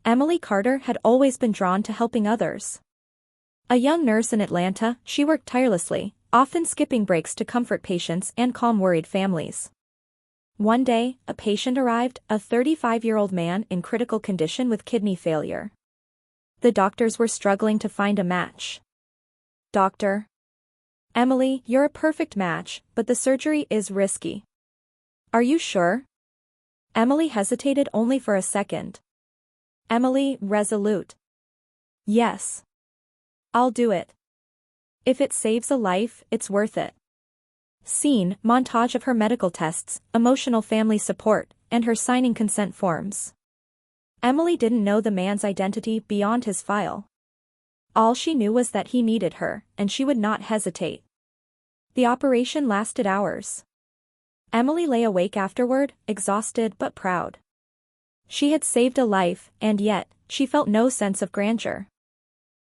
Emily Carter had always been drawn to helping others. A young nurse in Atlanta, she worked tirelessly, often skipping breaks to comfort patients and calm worried families. One day, a patient arrived, a 35-year-old man in critical condition with kidney failure. The doctors were struggling to find a match. "Doctor. Emily, you're a perfect match, but the surgery is risky." "Are you sure?" Emily hesitated only for a second. Emily, resolute. "Yes. I'll do it. If it saves a life, it's worth it." Scene, montage of her medical tests, emotional family support, and her signing consent forms. Emily didn't know the man's identity beyond his file. All she knew was that he needed her, and she would not hesitate. The operation lasted hours. Emily lay awake afterward, exhausted but proud. She had saved a life, and yet, she felt no sense of grandeur.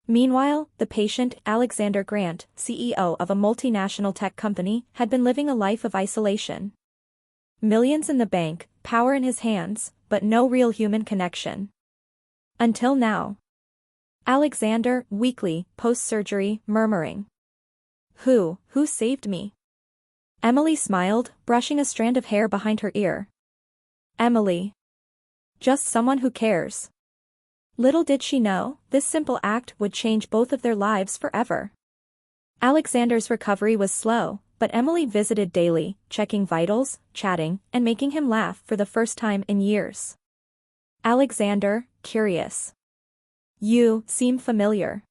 Meanwhile, the patient, Alexander Grant, CEO of a multinational tech company, had been living a life of isolation. Millions in the bank, power in his hands, but no real human connection. Until now. Alexander, weakly, post-surgery, murmuring. Who saved me?" Emily smiled, brushing a strand of hair behind her ear. "Emily. Just someone who cares." Little did she know, this simple act would change both of their lives forever. Alexander's recovery was slow, but Emily visited daily, checking vitals, chatting, and making him laugh for the first time in years. Alexander, curious. "You seem familiar.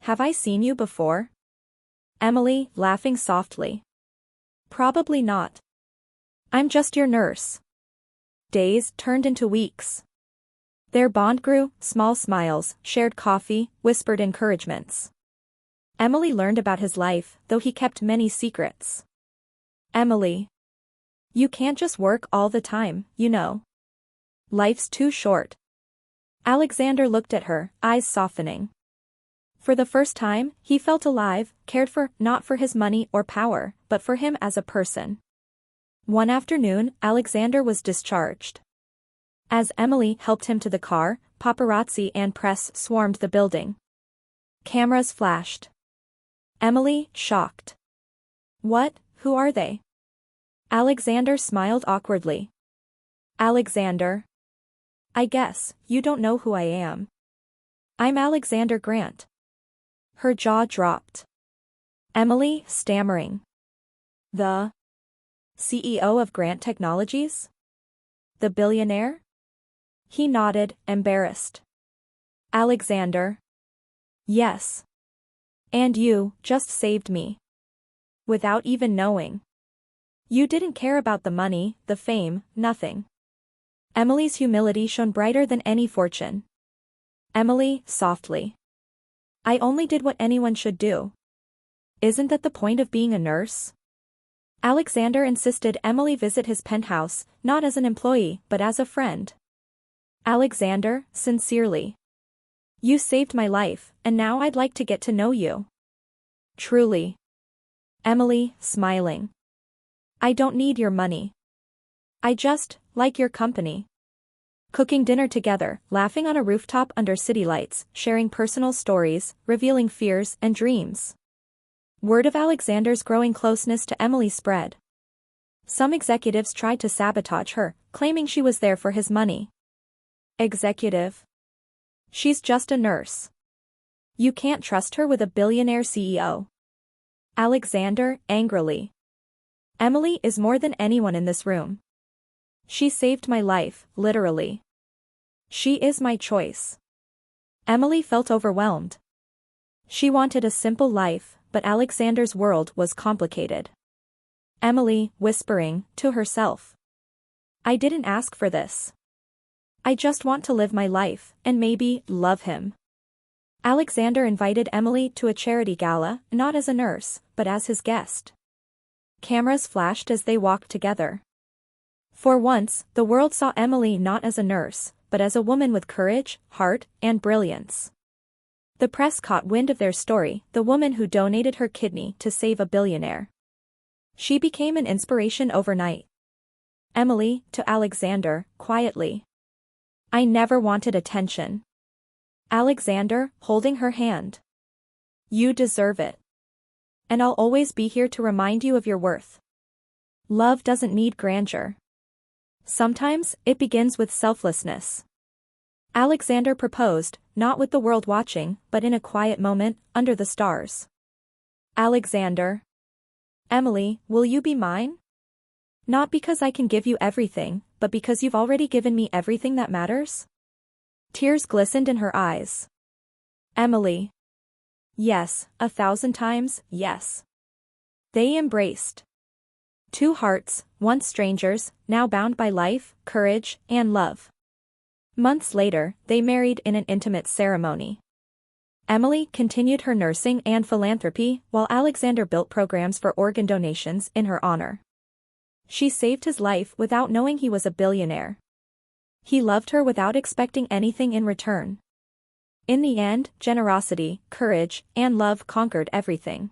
Have I seen you before?" Emily, laughing softly. "Probably not. I'm just your nurse." Days turned into weeks. Their bond grew, small smiles, shared coffee, whispered encouragements. Emily learned about his life, though he kept many secrets. "Emily. You can't just work all the time, you know. Life's too short." Alexander looked at her, eyes softening. For the first time, he felt alive, cared for, not for his money or power, but for him as a person. One afternoon, Alexander was discharged. As Emily helped him to the car, paparazzi and press swarmed the building. Cameras flashed. Emily, shocked. "What? Who are they?" Alexander smiled awkwardly. "Alexander. I guess, you don't know who I am. I'm Alexander Grant." Her jaw dropped. Emily, stammering. "The CEO of Grant Technologies? The billionaire?" He nodded, embarrassed. "Alexander. Yes. And you just saved me. Without even knowing. You didn't care about the money, the fame, nothing." Emily's humility shone brighter than any fortune. Emily, softly. "I only did what anyone should do. Isn't that the point of being a nurse?" Alexander insisted Emily visit his penthouse, not as an employee, but as a friend. "Alexander, sincerely. You saved my life, and now I'd like to get to know you." "Truly." Emily, smiling. "I don't need your money. I just like your company." Cooking dinner together, laughing on a rooftop under city lights, sharing personal stories, revealing fears and dreams. Word of Alexander's growing closeness to Emily spread. Some executives tried to sabotage her, claiming she was there for his money. "Executive. She's just a nurse. You can't trust her with a billionaire CEO." Alexander, angrily. "Emily is more than anyone in this room. She saved my life, literally. She is my choice." Emily felt overwhelmed. She wanted a simple life, but Alexander's world was complicated. Emily, whispering, to herself. "I didn't ask for this. I just want to live my life, and maybe, love him." Alexander invited Emily to a charity gala, not as a nurse, but as his guest. Cameras flashed as they walked together. For once, the world saw Emily not as a nurse, but as a woman with courage, heart, and brilliance. The press caught wind of their story, the woman who donated her kidney to save a billionaire. She became an inspiration overnight. Emily, to Alexander, quietly. I never wanted attention. Alexander, holding her hand. You deserve it. And I'll always be here to remind you of your worth. Love doesn't need grandeur. Sometimes, it begins with selflessness. Alexander proposed, not with the world watching, but in a quiet moment, under the stars. Alexander. Emily, will you be mine? Not because I can give you everything, but because you've already given me everything that matters? Tears glistened in her eyes. Emily. Yes, 1,000 times, yes. They embraced. Two hearts, once strangers, now bound by life, courage, and love. Months later, they married in an intimate ceremony. Emily continued her nursing and philanthropy, while Alexander built programs for organ donations in her honor. She saved his life without knowing he was a billionaire. He loved her without expecting anything in return. In the end, generosity, courage, and love conquered everything.